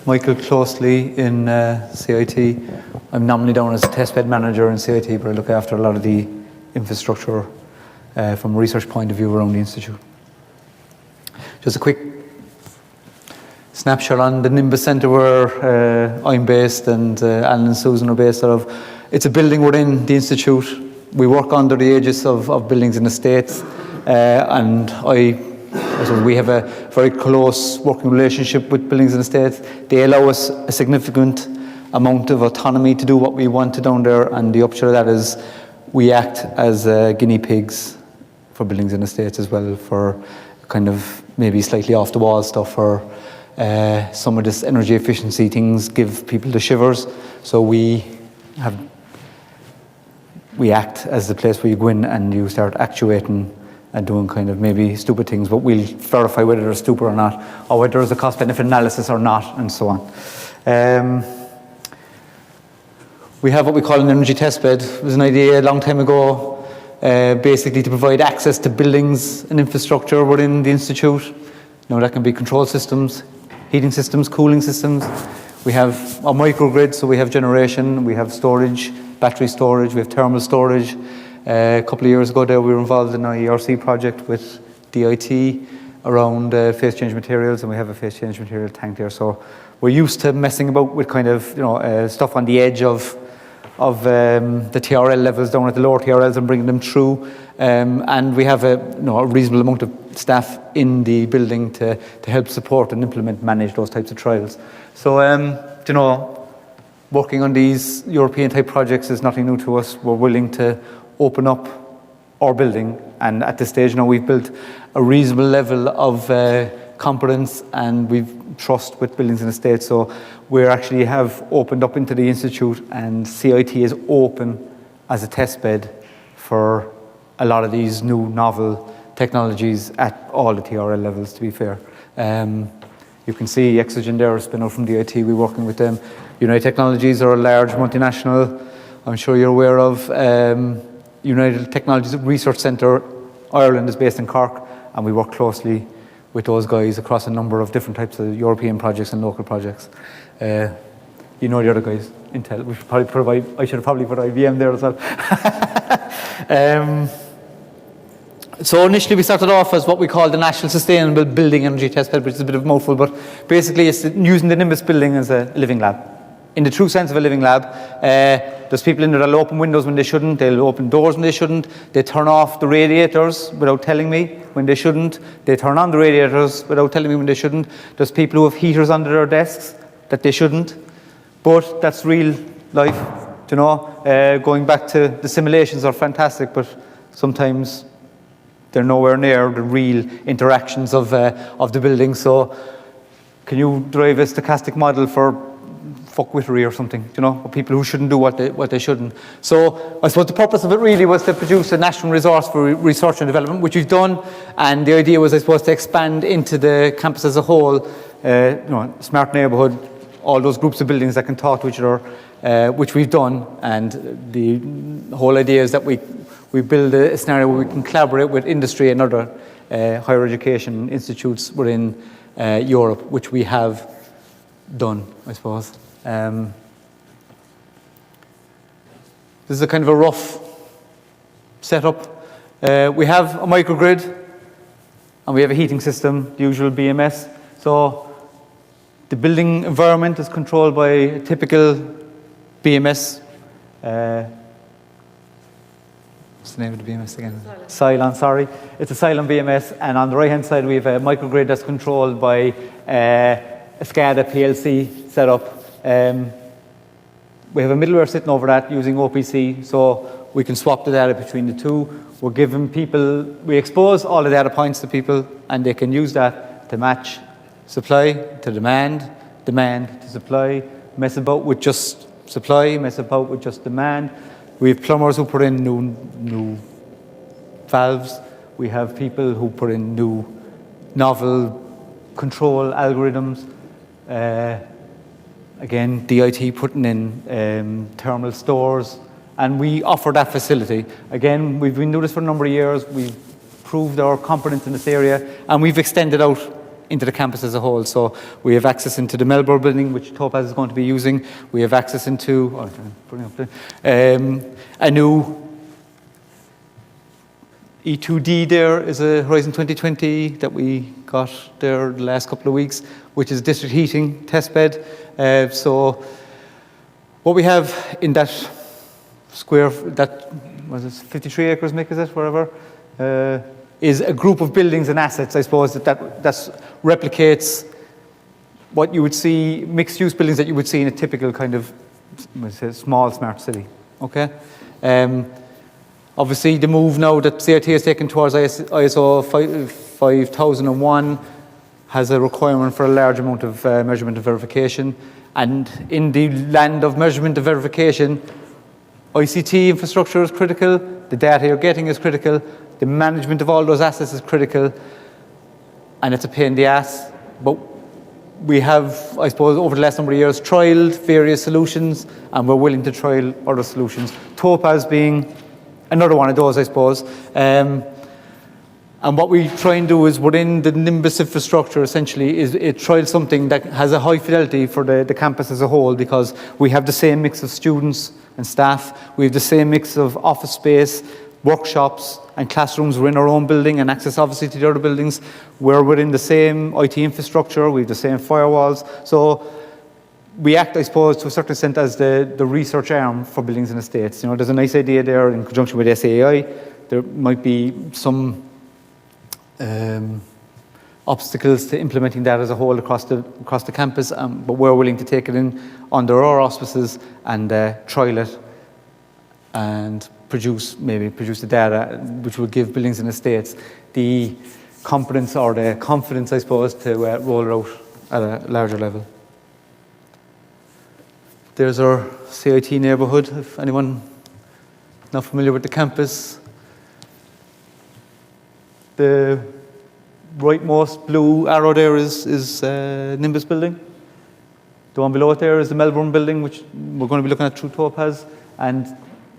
Michael closely in CIT. I'm nominally down as a testbed manager in CIT, but I look after a lot of the infrastructure from a research point of view around the institute. Just a quick snapshot on the Nimbus Centre where I'm based and Alan and Susan are based out of. It's a building within the institute. We work under the aegis of buildings and estates, and we have a very close working relationship with buildings and estates. They allow us a significant amount of autonomy to do what we want to down there, and the upshot of that is we act as guinea pigs for buildings and estates as well, for kind of maybe slightly off the wall stuff, or some of this energy efficiency things give people the shivers. So we act as the place where you go in and you start actuating and doing kind of maybe stupid things, but we'll verify whether they're stupid or not, or whether there's a cost-benefit analysis or not, and so on. We have what we call an energy test bed. It was an idea a long time ago, basically to provide access to buildings and infrastructure within the institute. Now that can be control systems, heating systems, cooling systems. We have a microgrid, so we have generation, we have storage, battery storage, we have thermal storage. A couple of years ago there we were involved in an ERC project with DIT around phase change materials, and we have a phase change material tank there. So we're used to messing about with kind of stuff on the edge of the TRL levels down at the lower TRLs and bringing them through. And we have a reasonable amount of staff in the building to help support and implement, manage those types of trials. So working on these European type projects is nothing new to us. We're willing to open up our building, and at this stage now we've built a reasonable level of competence and we've trust with buildings and estates. So we actually have opened up into the institute, and CIT is open as a test bed for a lot of these new novel technologies at all the TRL levels, to be fair. You can see Exogen there, a spin-out from DIT. We're working with them. United Technologies are a large multinational, I'm sure you're aware of. United Technologies Research Centre Ireland is based in Cork, and we work closely with those guys across a number of different types of European projects and local projects. The other guys, Intel. I should have probably put IBM there as well. So initially we started off as what we call the National Sustainable Building Energy Test Bed, which is a bit of a mouthful, but basically it's using the Nimbus building as a living lab. In the true sense of a living lab, there's people in there that'll open windows when they shouldn't, they'll open doors when they shouldn't, they turn off the radiators without telling me when they shouldn't, they turn on the radiators without telling me when they shouldn't. There's people who have heaters under their desks that they shouldn't, but that's real life, going back to the simulations are fantastic, but sometimes they're nowhere near the real interactions of the building. So can you drive a stochastic model for fuckwittery or something, or people who shouldn't do what they shouldn't? So I suppose the purpose of it really was to produce a national resource for research and development, which we've done, and the idea was, I suppose, to expand into the campus as a whole, smart neighbourhood, all those groups of buildings that can talk to each other, which we've done. And the whole idea is that we build a scenario where we can collaborate with industry and other higher education institutes within Europe, which we have done, I suppose. This is a kind of a rough setup. We have a microgrid and we have a heating system, the usual BMS. So the building environment is controlled by a typical BMS. What's the name of the BMS again? Cylon, sorry. It's a Cylon BMS, and on the right hand side we have a microgrid that's controlled by a SCADA PLC setup. We have a middleware sitting over that using OPC, so we can swap the data between the two. We're giving people, we expose all the data points to people, and they can use that to match supply to demand, demand to supply, mess about with just supply, mess about with just demand. We have plumbers who put in new valves. We have people who put in new novel control algorithms. Again, DIT putting in thermal stores, and we offer that facility. Again, we've been doing this for a number of years. We've proved our competence in this area, and we've extended out into the campus as a whole. So we have access into the Melbourne building, which Topaz is going to be using. We have access into a new E2D there is a Horizon 2020 that we got there the last couple of weeks, which is district heating testbed. So what we have in that square, that was it 53 acres, Mick, is it, whatever, is a group of buildings and assets, I suppose, that replicates what you would see, mixed-use buildings that you would see in a typical kind of, small smart city. Okay. Obviously, the move now that CIT has taken towards ISO 5001 has a requirement for a large amount of measurement and verification. And in the land of measurement and verification, ICT infrastructure is critical, the data you're getting is critical, the management of all those assets is critical, and it's a pain in the ass. But we have, I suppose, over the last number of years, trialled various solutions, and we're willing to trial other solutions. Topaz being another one of those, I suppose. And what we try and do is, within the Nimbus infrastructure, essentially, is it trial something that has a high fidelity for the campus as a whole, because we have the same mix of students and staff. We have the same mix of office space, workshops, and classrooms. We're in our own building and access, obviously, to the other buildings. We're within the same IT infrastructure. We have the same firewalls. So we act, I suppose, to a certain extent as the research arm for buildings and estates. You know, there's a nice idea there in conjunction with SAI. There might be some obstacles to implementing that as a whole across the campus, but we're willing to take it in under our auspices and trial it and produce the data which will give buildings and estates the competence or the confidence, I suppose, to roll it out at a larger level. There's our CIT neighbourhood, if anyone not familiar with the campus. The rightmost blue arrow there is Nimbus building. The one below it there is the Melbourne building, which we're going to be looking at through Topaz, and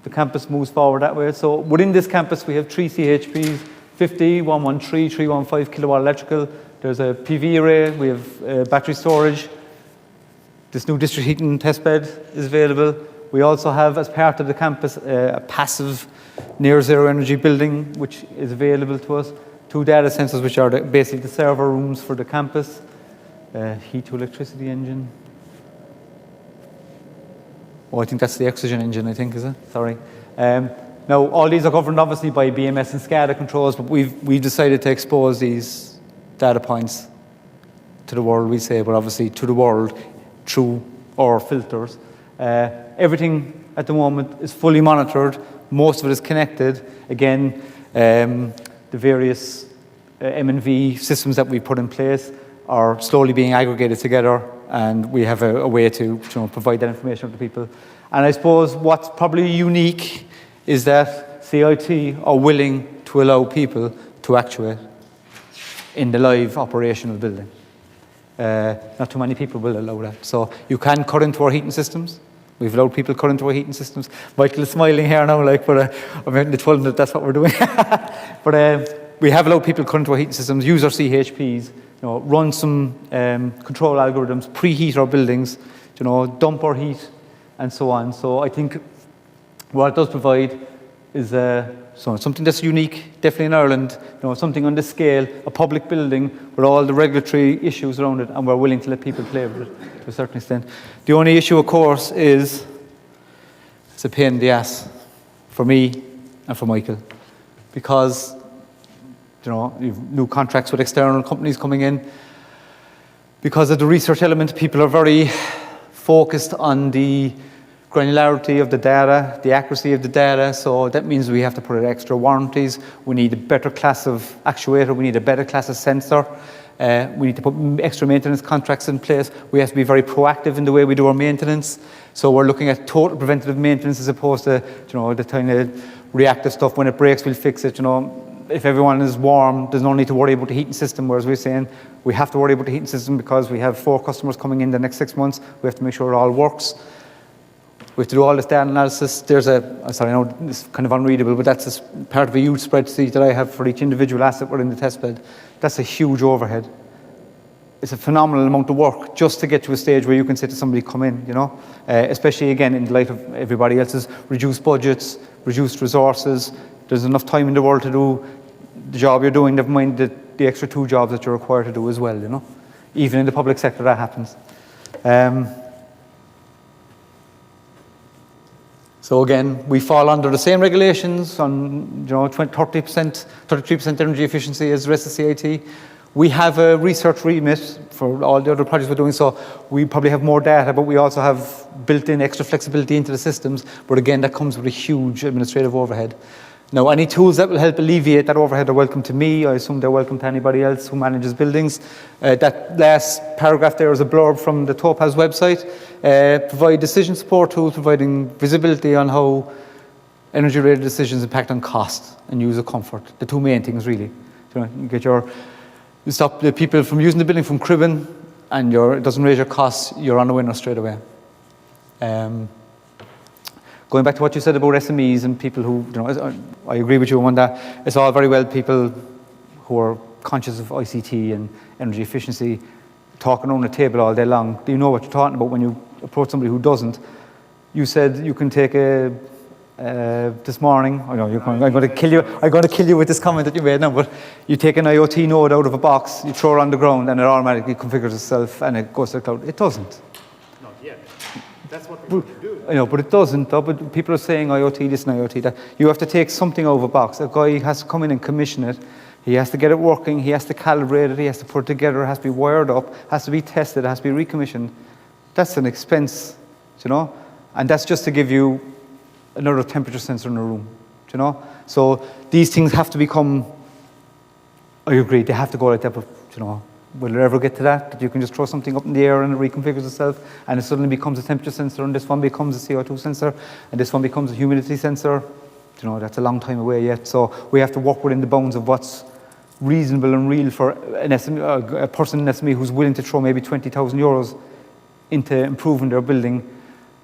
the campus moves forward that way. So within this campus we have 3 CHPs, 50, 113, 315 kilowatt electrical. There's a PV array, we have battery storage. This new district heating testbed is available. We also have, as part of the campus, a passive near zero energy building, which is available to us. 2 data centers, which are basically the server rooms for the campus. Heat to electricity engine. Oh, I think that's the oxygen engine, I think, is it? Sorry. Now, all these are governed, obviously, by BMS and SCADA controls, but we've decided to expose these data points to the world, we say, but obviously to the world through our filters. Everything at the moment is fully monitored. Most of it is connected. Again, the various M&V systems that we put in place are slowly being aggregated together, and we have a way to provide that information to people. And I suppose what's probably unique is that CIT are willing to allow people to actuate in the live operational building. Not too many people will allow that. So you can cut into our heating systems. We've allowed people cut into our heating systems. Michael is smiling here now, but I mean, they told him that that's what we're doing. But we have allowed people cut into our heating systems, use our CHPs, run some control algorithms, preheat our buildings, dump our heat, and so on. So I think what it does provide is something that's unique, definitely in Ireland, something on this scale, a public building with all the regulatory issues around it, and we're willing to let people play with it to a certain extent. The only issue, of course, is it's a pain in the ass for me and for Michael, because you've new contracts with external companies coming in. Because of the research element, people are very focused on the granularity of the data, the accuracy of the data, so that means we have to put in extra warranties. We need a better class of actuator, we need a better class of sensor, we need to put extra maintenance contracts in place. We have to be very proactive in the way we do our maintenance. So we're looking at total preventative maintenance as opposed to the kind of reactive stuff. When it breaks, we'll fix it. If everyone is warm, there's no need to worry about the heating system, whereas we're saying we have to worry about the heating system because we have 4 customers coming in the next 6 months. We have to make sure it all works. We have to do all this data analysis. There's I know it's kind of unreadable, but that's part of a huge spreadsheet that I have for each individual asset within the testbed. That's a huge overhead. it's a phenomenal amount of work just to get to a stage where you can say to somebody, come in, especially again in the light of everybody else's reduced budgets, reduced resources. There's enough time in the world to do the job you're doing, never mind the extra 2 jobs that you're required to do as well, Even in the public sector that happens. So again, we fall under the same regulations on 30%, 33% energy efficiency as the rest of CIT. We have a research remit for all the other projects we're doing, so we probably have more data, but we also have built-in extra flexibility into the systems. But again, that comes with a huge administrative overhead. Now, any tools that will help alleviate that overhead are welcome to me. I assume they're welcome to anybody else who manages buildings. That last paragraph there is a blurb from the Topaz website. Provide decision support tools, providing visibility on how energy-related decisions impact on cost and user comfort. The 2 main things, really. You stop the people from using the building from cribbing, and it doesn't raise your costs, you're on the winner straight away. Going back to what you said about SMEs and people who, I agree with you on that. It's all very well people who are conscious of ICT and energy efficiency talking around the table all day long. Do you know what you're talking about when you approach somebody who doesn't? You said you can take this morning, I know I'm going to kill you. I'm going to kill you with this comment that you made now. But you take an IoT node out of a box, you throw it on the ground, and it automatically configures itself, and it goes to the cloud. It doesn't. Not yet. That's what we're going to do. I know, but it doesn't. But people are saying IoT this and IoT that. You have to take something out of a box. A guy has to come in and commission it. He has to get it working. He has to calibrate it. He has to put it together. It has to be wired up. Has to be tested. It has to be recommissioned. That's an expense, and that's just to give you another temperature sensor in a room, So these things have to become, I agree, they have to go like that, but, will it ever get to that you can just throw something up in the air and it reconfigures itself, and it suddenly becomes a temperature sensor, and this one becomes a CO2 sensor, and this one becomes a humidity sensor? That's a long time away yet. So we have to work within the bounds of what's reasonable and real for an SME, a person in SME who's willing to throw maybe 20,000 euros into improving their building,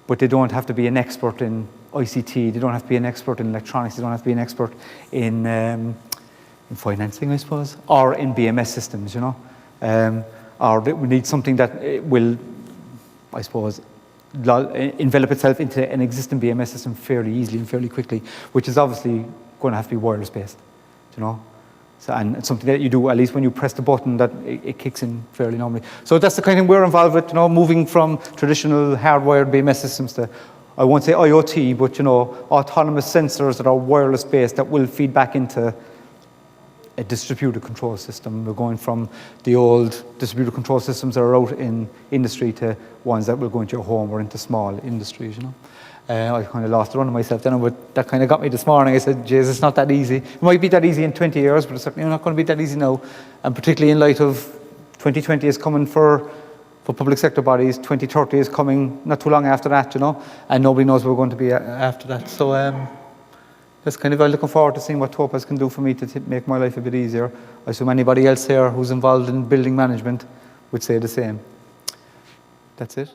but they don't have to be an expert in ICT, they don't have to be an expert in electronics, they don't have to be an expert in financing, I suppose, or in BMS systems, or we need something that will, I suppose, envelop itself into an existing BMS system fairly easily and fairly quickly, which is obviously going to have to be wireless based, So, and it's something that you do, at least when you press the button, that it kicks in fairly normally. So that's the kind of thing we're involved with, moving from traditional hardwired BMS systems to, I won't say IoT, but autonomous sensors that are wireless based that will feed back into a distributed control system. We're going from the old distributed control systems that are out in industry to ones that will go into your home or into small industries, I kind of lost the run of myself then, but that kind of got me this morning. I said, "Jeez, it's not that easy. It might be that easy in 20 years, but it's certainly not going to be that easy now." And particularly in light of 2020 is coming for public sector bodies, 2030 is coming not too long after that, and nobody knows where we're going to be after that. So that's kind of, I'm looking forward to seeing what Topaz can do for me to make my life a bit easier. I assume anybody else here who's involved in building management would say the same. That's it.